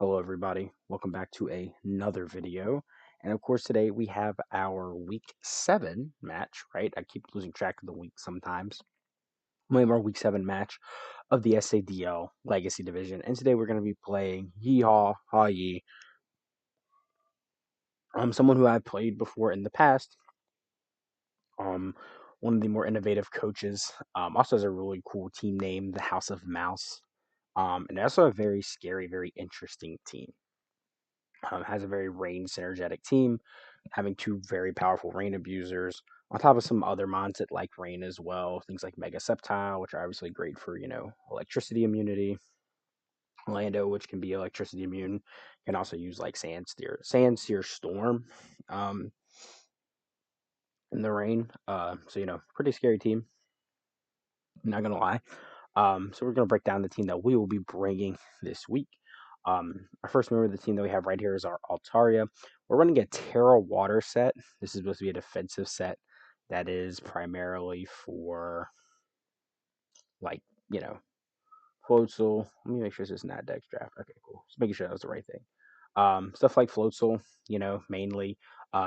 Hello everybody, welcome back to another video. And of course today we have our week 7 match, right? I keep losing track of the week sometimes. We have our week 7 match of the SADL Legacy Division. And today we're going to be playing Yeehaw Ha Yee. Someone who I've played before in the past. One of the more innovative coaches. Also has a really cool team name, the House of Mouse. And also a very scary, very interesting team. Has a very rain synergetic team, having two very powerful rain abusers, on top of some other mons that like rain as well. Things like Mega Sceptile, which are obviously great for, electricity immunity. Lando, which can be electricity immune, can also use like Sand Seer Storm um, in the rain. Pretty scary team. Not gonna lie. So we're gonna break down the team that we will be bringing this week. Our first member of the team that we have right here is our Altaria. We're running a Terra Water set. This is supposed to be a defensive set that is primarily for, like, Floatzel. Let me make sure this is not Dex Draft. Okay, cool. Just making sure that was the right thing. Stuff like Floatzel, mainly.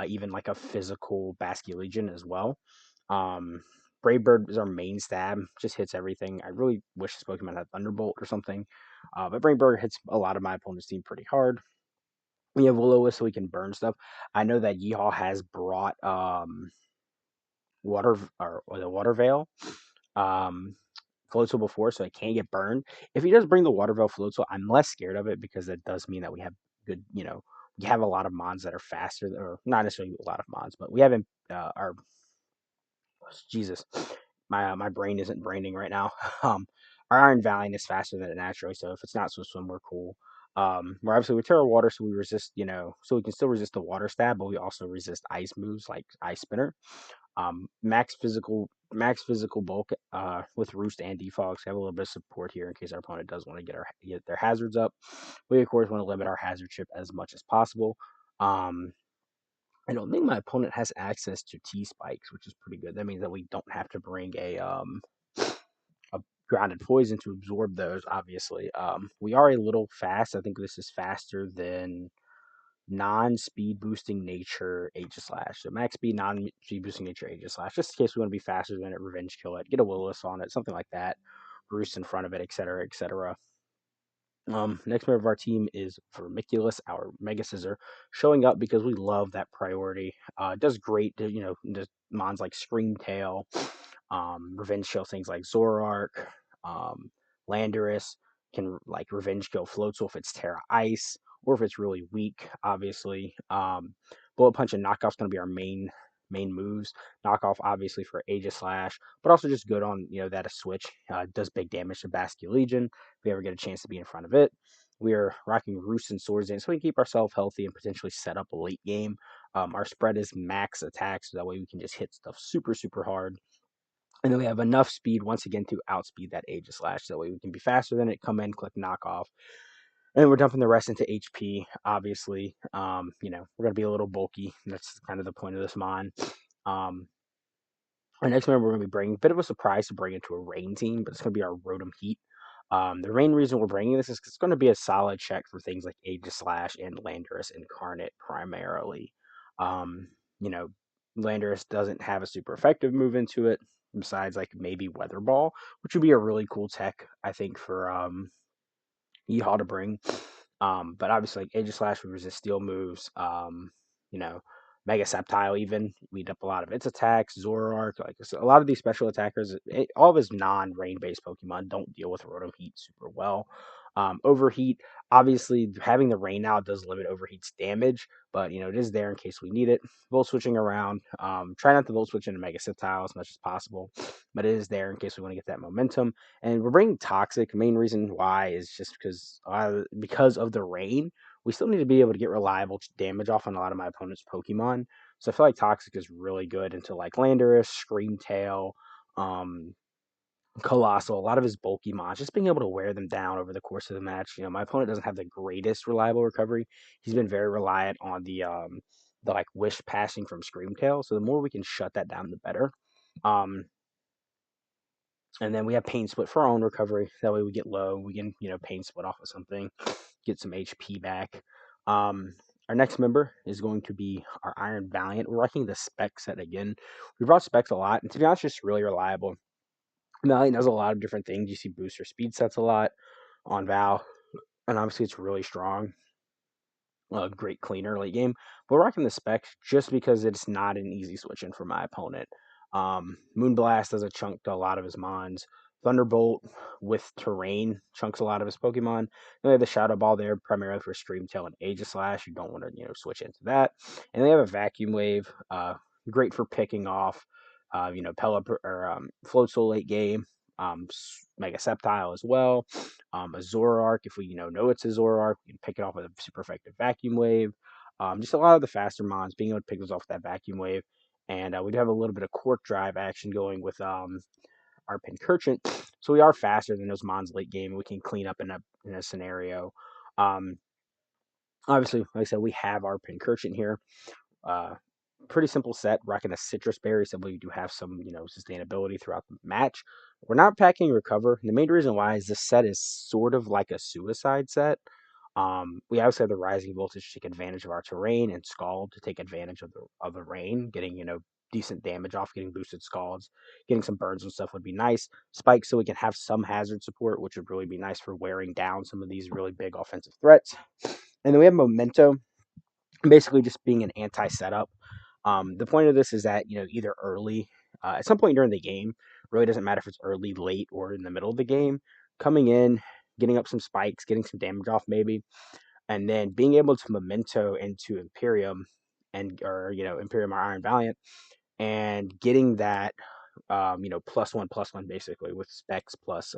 Even like a physical Basculegion as well. Um, Brave Bird is our main stab, just hits everything. I really wish this Pokemon had Thunderbolt or something. But Brave Bird hits a lot of my opponent's team pretty hard. We have Will-O-Wisp so we can burn stuff. I know that Yeehaw has brought or the Water Veil Floatzel before, so it can't get burned. If he does bring the Water Veil Floatzel, I'm less scared of it because that does mean that we have good, we have a lot of mons that are faster, or not necessarily a lot of mons, but we haven't our Jesus, my brain isn't braining right now. Our Iron Valiant is faster than it naturally, so if it's not Swift Swim, we're cool. We're obviously with Terra Water, so we resist, so we can still resist the water stab, but we also resist ice moves like Ice Spinner. Max physical bulk with Roost and Defogs. Have a little bit of support here in case our opponent does want to get their hazards up. We of course want to limit our hazard chip as much as possible. I don't think my opponent has access to T spikes, which is pretty good. That means that we don't have to bring a grounded poison to absorb those. Obviously, we are a little fast. I think this is faster than non-speed boosting nature Aegislash. So max speed, non-speed boosting nature Aegislash, just in case we want to be faster than it, revenge kill it, get a Willis on it, something like that, Roost in front of it, etc., etc. Next member of our team is Vermiculus, our Mega Scissor, showing up because we love that priority. Does great, does mons like Scream Tail, revenge kill things like Zoroark, um, Landorus, can like revenge kill Floatzel if it's Terra Ice, or if it's really weak, obviously. Bullet Punch and Knockoff's going to be our main moves. Knockoff obviously for Aegislash, but also just good on that a switch. Does big damage to Basculegion if we ever get a chance to be in front of it. We are rocking Roost and Swords in so we can keep ourselves healthy and potentially set up a late game. Our spread is max attack, so that way we can just hit stuff super, super hard. And then we have enough speed once again to outspeed that Aegislash. So that way we can be faster than it, come in, click knockoff. And we're dumping the rest into HP, obviously. We're going to be a little bulky. That's kind of the point of this mon. Our next member we're going to be bringing, a bit of a surprise to bring into a rain team, but it's going to be our Rotom Heat. The main reason we're bringing this is because it's going to be a solid check for things like Aegislash and Landorus Incarnate primarily. Um, you know, Landorus doesn't have a super effective move into it, besides like maybe Weather Ball, which would be a really cool tech, I think, for Yeehaw to bring. But obviously, like Aegislash would resist steel moves. You know, Mega Sceptile even lead up a lot of its attacks. Zoroark, like so a lot of these special attackers, all of his non-rain based Pokemon don't deal with Rotom Heat super well. Overheat, obviously, having the rain now does limit Overheat's damage, but it is there in case we need it. Volt switching around. Try not to volt switch into Mega Sceptile as much as possible, but it is there in case we want to get that momentum. And we're bringing Toxic. Main reason why is just because of the rain. We still need to be able to get reliable damage off on a lot of my opponent's Pokemon. So I feel like Toxic is really good into like Landorus, Screamtail, Colossal, a lot of his bulky mons, just being able to wear them down over the course of the match. My opponent doesn't have the greatest reliable recovery. He's been very reliant on the like wish passing from Screamtail. So the more we can shut that down, the better. Um, And then we have pain split for our own recovery. That way we get low. We can, pain split off of something, get some HP back. Um, our next member is going to be our Iron Valiant. We're rocking the spec set again. We brought specs a lot, and to be honest, just really reliable. Valiant does a lot of different things. You see booster speed sets a lot on Val, and obviously it's really strong. A great cleaner late game. But we're rocking the specs just because it's not an easy switch in for my opponent. Moonblast does a chunk to a lot of his mons. Thunderbolt with terrain chunks a lot of his Pokemon. Then they have the Shadow Ball there primarily for Stream Tail and Aegislash. You don't want to switch into that. And they have a Vacuum Wave, great for picking off, Pelipper or Floatzel late game. Mega Sceptile as well. A Zoroark, if we know it's a Zoroark, we can pick it off with a super effective Vacuum Wave. Just a lot of the faster mons being able to pick those off that Vacuum Wave. And we do have a little bit of Quark Drive action going with our Pincurchant. So we are faster than those mons late game. We can clean up in a scenario. Um, Obviously, like I said, we have our Pincurchant here. Uh, Pretty simple set, rocking a citrus berry, so we do have some, sustainability throughout the match. We're not packing recover. And the main reason why is this set is sort of like a suicide set. We obviously have the rising voltage to take advantage of our terrain, and Scald to take advantage of the rain, getting decent damage off, getting boosted Scalds, getting some burns and stuff would be nice. Spike so we can have some hazard support, which would really be nice for wearing down some of these really big offensive threats. And then we have Memento, basically just being an anti-setup. The point of this is that either early, at some point during the game, really doesn't matter if it's early, late, or in the middle of the game, coming in, getting up some spikes, getting some damage off maybe, and then being able to memento into Imperium or Imperium or Iron Valiant, and getting that +1/+1 basically with specs plus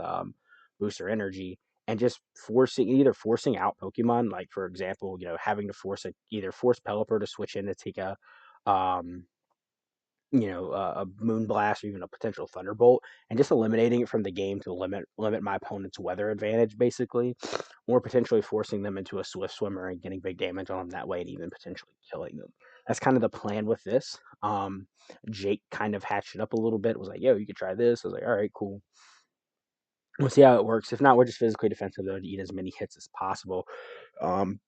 booster energy, and just forcing out Pokemon, like for example, having to either force Pelipper to switch in to take um a Moonblast or even a potential Thunderbolt, and just eliminating it from the game to limit my opponent's weather advantage, basically, or potentially forcing them into a Swift Swimmer and getting big damage on them that way, and even potentially killing them. That's kind of the plan with this. Jake kind of hatched it up a little bit. Was like, "Yo, you could try this." I was like, "All right, cool. We'll see how it works. If not, we're just physically defensive though to eat as many hits as possible." Um,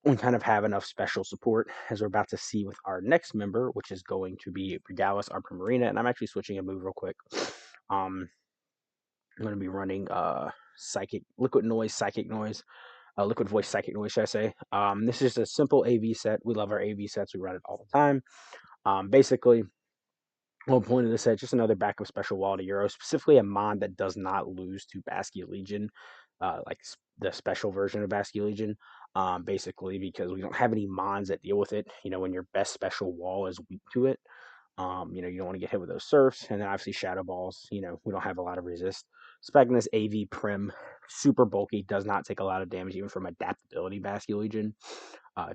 we kind of have enough special support as we're about to see with our next member, which is going to be Regalis, our Primarina, and I'm actually switching a move real quick. I'm going to be running liquid voice psychic noise, should I say. This is a simple AV set. We love our AV sets. We run it all the time. Basically, one point of this set, just another backup special wall to Euro, specifically a mon that does not lose to Bascullegion, Legion, like the special version of Bascullegion, Legion. Basically, because we don't have any mons that deal with it. When your best special wall is weak to it, you don't want to get hit with those surfs, and then obviously shadow balls. We don't have a lot of resist. Specnus AV Prim, super bulky, does not take a lot of damage even from adaptability Bascullegion. Legion.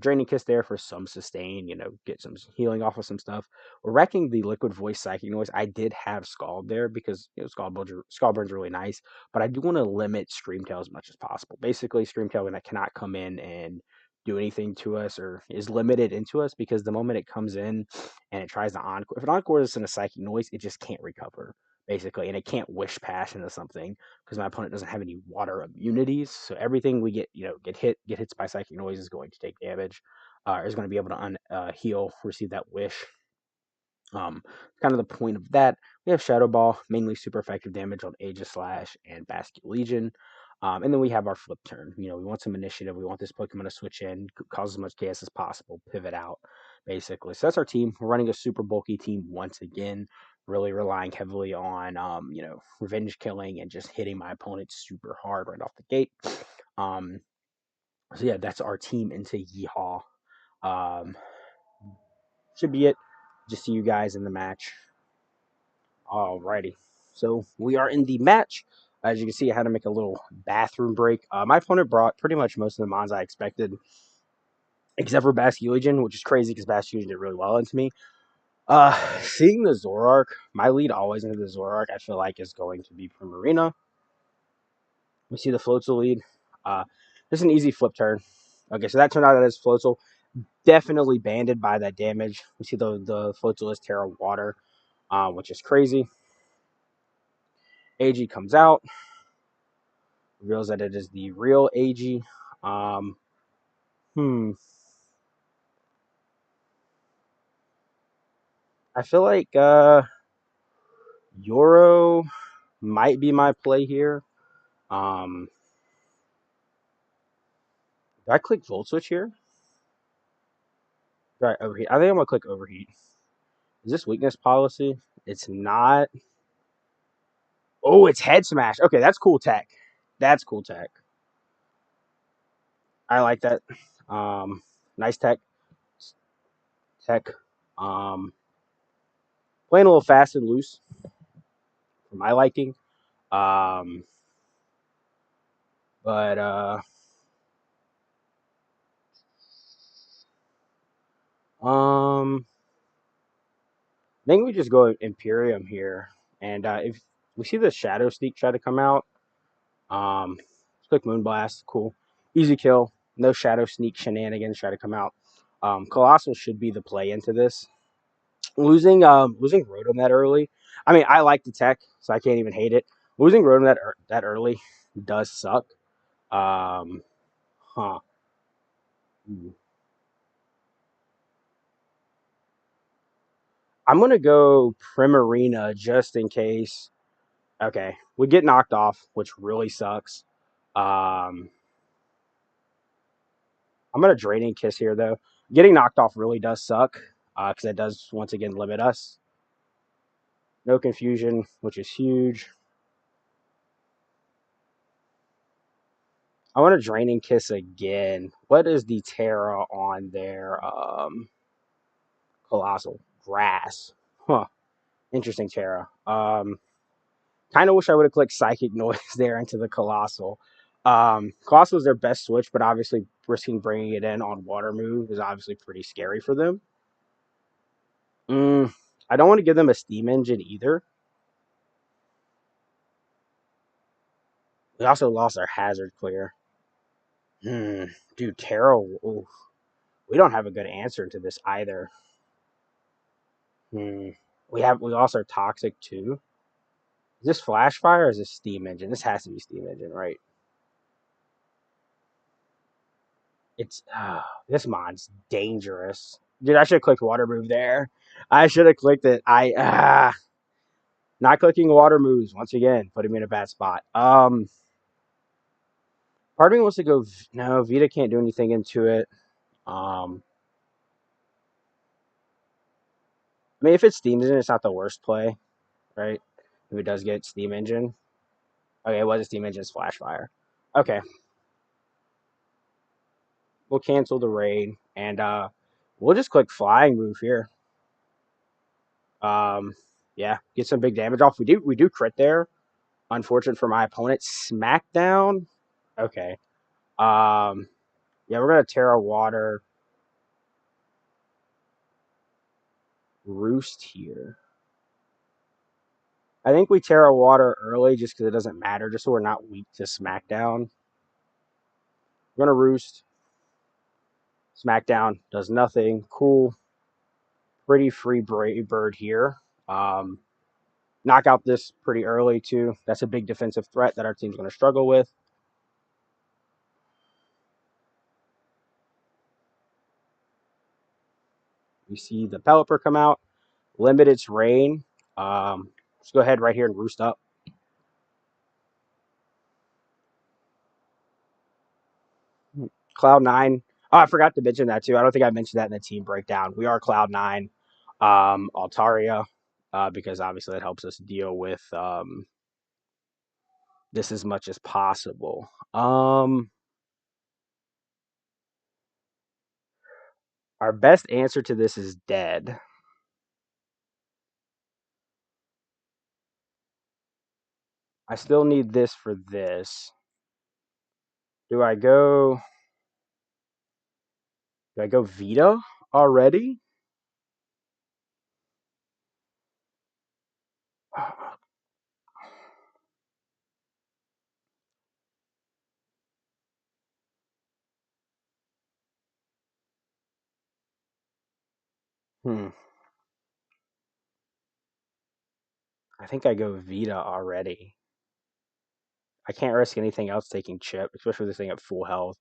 Draining Kiss there for some sustain, get some healing off of some stuff. We're wrecking the Liquid Voice Psychic Noise. I did have Scald there because Scald Burn's really nice, but I do want to limit Screamtail as much as possible. Basically, Screamtail that cannot come in and do anything to us or is limited into us, because the moment it comes in and it tries to encore, if it encores us in a Psychic Noise, it just can't recover, basically, and it can't Wish Pass into something because my opponent doesn't have any water immunities. So everything we get hits by Psychic Noise is going to take damage, is going to be able to heal, receive that Wish. Kind of the point of that. We have Shadow Ball, mainly super effective damage on Aegislash and Bascullegion Legion. And then we have our flip turn. We want some initiative. We want this Pokemon to switch in, cause as much chaos as possible, pivot out, basically. So that's our team. We're running a super bulky team once again, really relying heavily on, revenge killing and just hitting my opponent super hard right off the gate. So yeah, that's our team into Yeehaw. Um, should be it. Just see you guys in the match. Alrighty. So we are in the match. As you can see, I had to make a little bathroom break. My opponent brought pretty much most of the mons I expected, except for Bascullegion, which is crazy because Bascullegion did really well into me. Seeing the Zoroark, my lead always into the Zoroark, I feel like is going to be Primarina. We see the Floatzel lead. Just an easy flip turn. Okay, so that turned out as Floatzel. Definitely banded by that damage. We see the Floatzel is Terra Water, which is crazy. AG comes out, reveals that it is the real AG. Um, hmm. I feel like Euro might be my play here. Um, do I click Volt Switch here? Do I overheat? I think I'm gonna click overheat. Is this weakness policy? It's not. Oh, it's head smash. Okay, that's cool tech. That's cool tech. I like that. Nice tech. Um, playing a little fast and loose for my liking. Um, but um, I think we just go Imperium here, and if we see the Shadow Sneak try to come out, let's click Moonblast. Cool, easy kill. No Shadow Sneak shenanigans try to come out. Colossal should be the play into this. Losing Rotom that early. I mean, I like the tech, so I can't even hate it. Losing Rotom that early does suck. Um, huh. I'm gonna go Primarina just in case. Okay, we get knocked off, which really sucks. Um, I'm gonna Draining Kiss here though. Getting knocked off really does suck because it does once again limit us. No confusion, which is huge. I want to Draining Kiss again. What is the Terra on there? Colossal Grass. Huh. Interesting Terra. Kind of wish I would have clicked Psychic Noise there into the Colossal. Colossal is their best switch, but obviously risking bringing it in on Water Move is obviously pretty scary for them. I don't want to give them a Steam Engine either. We also lost our Hazard Clear. Dude, Terra. Oof. We don't have a good answer to this either. Hmm. We also are Toxic too. Is this Flash Fire or is this Steam Engine? This has to be Steam Engine, right? It's this mod's dangerous. Dude, I should have clicked Water Move there. I should have clicked it. I not clicking Water Moves once again, putting me in a bad spot. Part of me wants to go. No, Vita can't do anything into it. Um, I mean, if it's Steam Engine, it's not the worst play, right? If it does get Steam Engine. Okay, it was a Steam Engine Flash Fire. Okay, we'll cancel the raid and we'll just click Flying Move here. Um, yeah, get some big damage off. We do crit there. Unfortunate for my opponent. Smackdown. Okay. Yeah, we're gonna Terra Water Roost here. I think we Terra Water early just because it doesn't matter, just so we're not weak to Smackdown. We're gonna Roost. Smackdown does nothing. Cool. Pretty free Brave Bird here. Um, knock out this pretty early too. That's a big defensive threat that our team's going to struggle with. We see the Pelipper come out, limit its rain. Let's go ahead right here and roost up. Cloud9. Oh, I forgot to mention that too. I don't think I mentioned that in the team breakdown. We are Cloud9, Altaria, because obviously that helps us deal with this as much as possible. Our best answer to this is dead. I still need this for this. Do I go? Do I go Vita already? Hmm. I think I go Vita already. I can't risk anything else taking chip, especially with this thing at full health.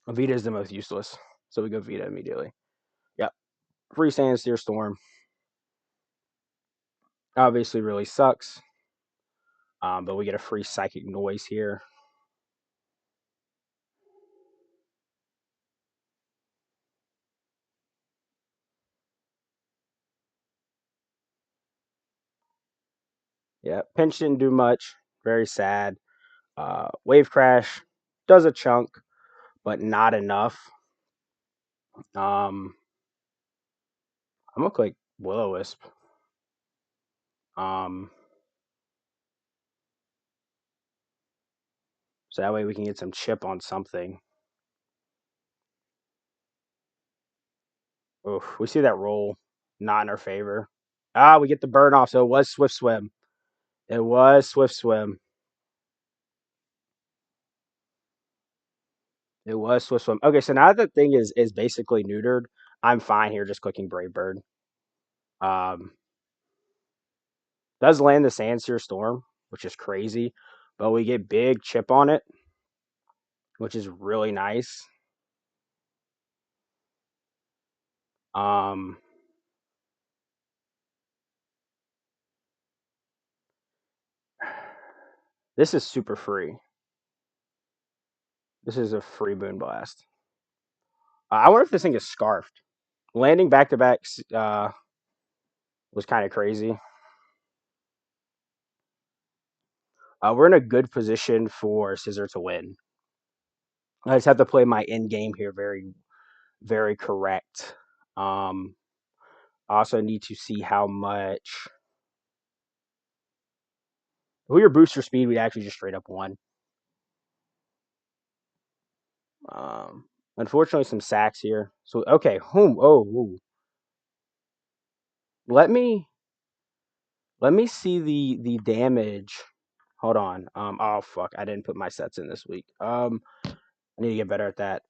Vita is the most useless, so we go Vita immediately. Yep. Free Sand Steer Storm. Obviously really sucks. But we get a free Psychic Noise here. Yeah, Pinch didn't do much. Very sad. Wave Crash does a chunk, but not enough. I'm gonna click Will-O-Wisp. Um, so that way we can get some chip on something. Oof, we see that roll not in our favor. We get the burn off, so it was Swift Swim. It was Swift Swim. It was Swift Swim. Okay, so now that the thing is basically neutered, I'm fine here just clicking Brave Bird. Does land the Sandseer Storm, which is crazy, but we get big chip on it, which is really nice. This is super free. This is a free Moonblast. I wonder if this thing is scarfed. Landing back to back was kind of crazy. We're in a good position for Scissor to win. I just have to play my end game here very, very correct. I also need to see how much. Who your booster speed, we actually just straight up won. Unfortunately, some sacks here. So okay, whom? Oh, ooh. Let me see the damage. Hold on. Oh fuck, I didn't put my sets in this week. I need to get better at that.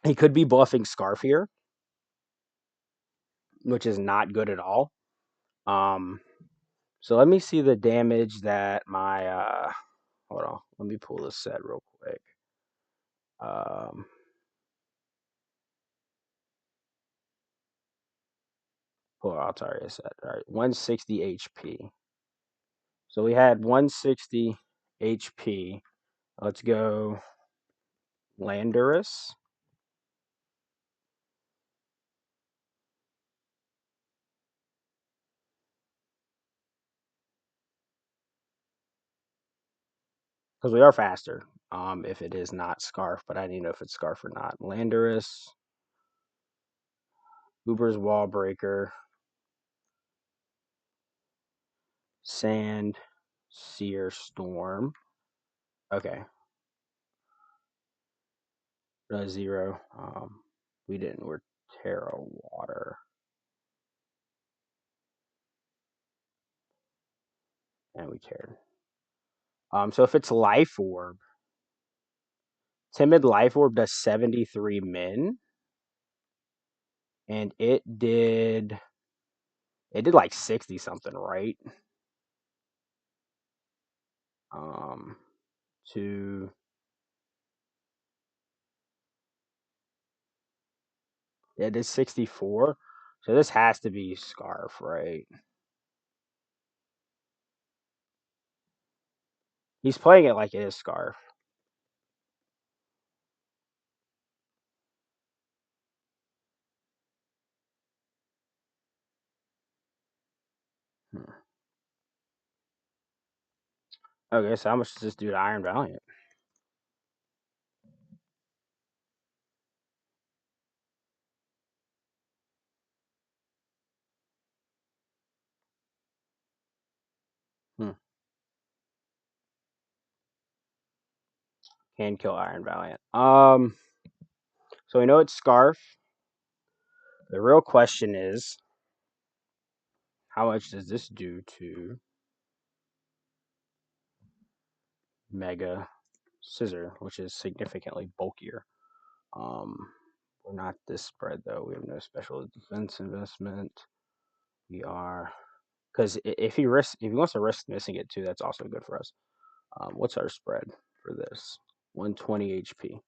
He could be bluffing Scarf here, which is not good at all. So let me see the damage that my hold on. Let me pull this set real quick. Pull Altaria set. All right, 160 HP. So we had 160 HP. Let's go Landorus. Because we are faster. If it is not Scarf, but I need to know if it's Scarf or not. Landorus. Uber's Wall Breaker. Sand. Seer Storm. Okay. 0. We didn't. We're Terra Water. And we cared. So if it's Life Orb, Timid Life Orb does 73 min. And it did like 60 something, right? To it is 64. So this has to be Scarf, right? He's playing it like it is Scarf. Okay, so how much does this do to Iron Valiant? Can kill Iron Valiant. So we know it's Scarf. The real question is, how much does this do to Mega Scissor, which is significantly bulkier? We're not this spread though. We have no special defense investment. We are Because if he wants to risk missing it too, that's also good for us. What's our spread for this? 120 HP.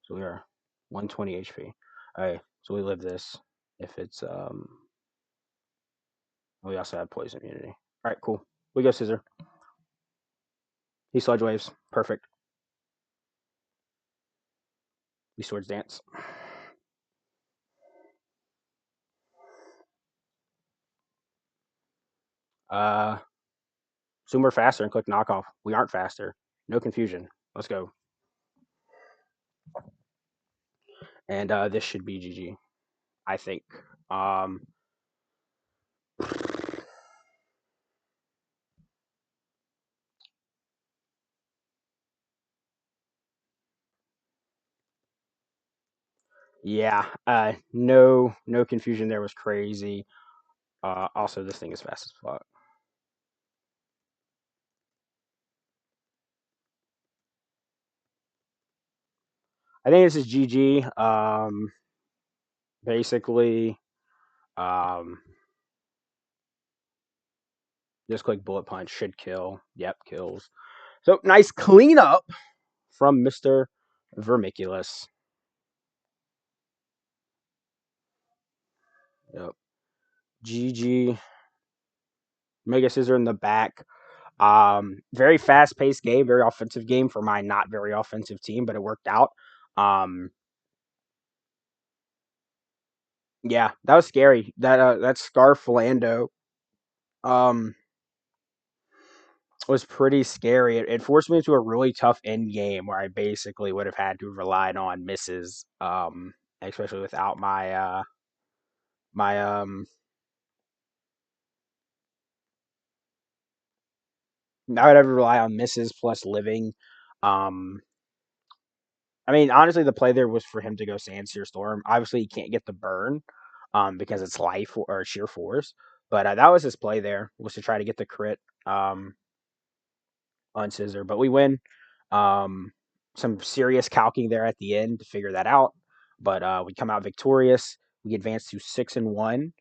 So we are 120 HP. All right. So we live this. If it's we also have poison immunity. All right, cool. We go scissor. He sludge waves. Perfect. We swords dance. Uh, Assume we're faster and click knockoff. We aren't faster. No confusion. Let's go. And this should be GG, I think. Um, yeah. No confusion there was crazy. Also, this thing is fast as fuck. I think this is GG. Basically, um, just click bullet punch should kill. Yep, kills. So nice cleanup from Mister Vermiculous. Yep. GG. Mega Scissor in the back. Very fast paced game, very offensive game for my not very offensive team, but it worked out. Um, yeah, that was scary. That Scarf Lando um was pretty scary. It forced me into a really tough end game where I basically would have had to have relied on misses. Especially without my I would have to rely on misses plus living. Um, I mean, honestly, the play there was for him to go Sandseer Storm. Obviously, he can't get the burn, because it's life or sheer force. But that was his play there, was to try to get the crit on Scissor. But we win. Um, some serious calking there at the end to figure that out. But we come out victorious. We advance to 6-1.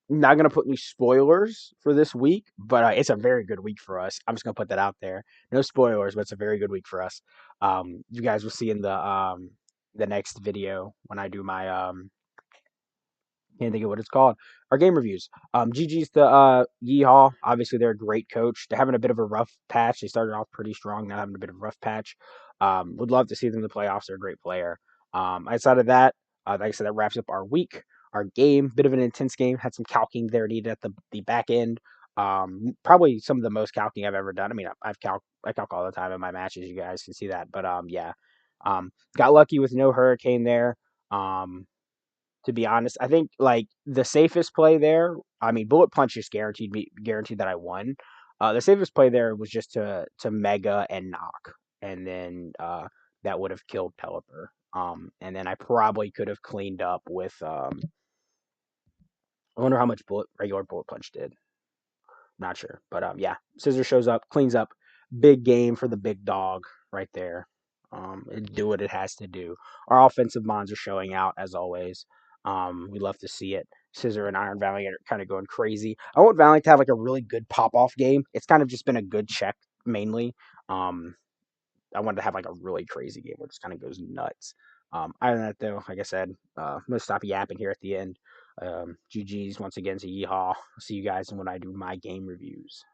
Not gonna put any spoilers for this week, but it's a very good week for us. I'm just gonna put that out there. No spoilers, but it's a very good week for us. You guys will see in the next video when I do my can't think of what it's called. Our game reviews. GG's to Yeehaw. Obviously, they're a great coach. They're having a bit of a rough patch. They started off pretty strong, now having a bit of a rough patch. Would love to see them in the playoffs. They're a great player. Outside of that, like I said, that wraps up our week, our game. Bit of an intense game. Had some calking there needed at the back end. Probably some of the most calking I've ever done. I mean, I calc all the time in my matches. You guys can see that. But yeah, got lucky with no hurricane there. To be honest, I think like the safest play there. I mean, bullet punch just guaranteed that I won. The safest play there was just to mega and knock, and then that would have killed Pelipper. And then I probably could have cleaned up with. I wonder how much regular bullet punch did. Not sure, but yeah, Scissor shows up, cleans up. Big game for the big dog right there. It do what it has to do. Our offensive bonds are showing out as always. We love to see it. Scissor and Iron Valiant are kind of going crazy. I want Valiant to have like a really good pop off game. It's kind of just been a good check mainly. Um, I wanted to have like a really crazy game where it just kind of goes nuts. Other than that, though, like I said, I'm gonna stop yapping here at the end. GG's once again to Yeehaw. See you guys when I do my game reviews.